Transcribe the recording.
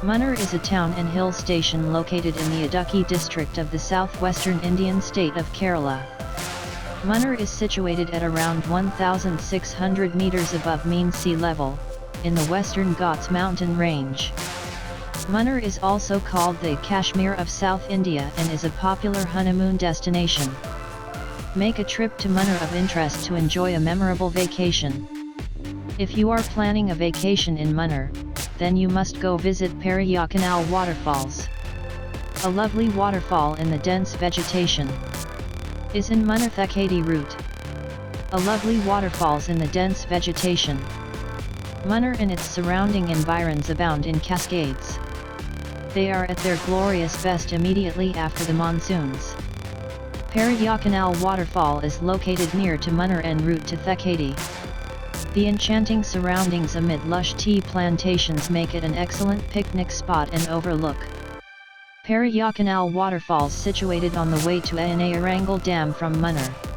Munnar is a town and hill station located in the Idukki district of the southwestern Indian state of Kerala. Munnar is situated at around 1,600 meters above mean sea level, in the Western Ghats mountain range. Munnar is also called the Kashmir of South India and is a popular honeymoon destination. Make a trip to Munnar of interest to enjoy a memorable vacation. If you are planning a vacation in Munnar, then you must go visit Periyakanal Waterfalls. A lovely waterfall in the dense vegetation is in Munnar-Thekkady route. A lovely waterfalls in the dense vegetation. Munnar and its surrounding environs abound in cascades. They are at their glorious best immediately after the monsoons. Periyakanal Waterfall is located near to Munnar en route to Thekkady. The enchanting surroundings amid lush tea plantations make it an excellent picnic spot and overlook. Periyakanal Waterfalls situated on the way to Aanayirangal Dam from Munnar.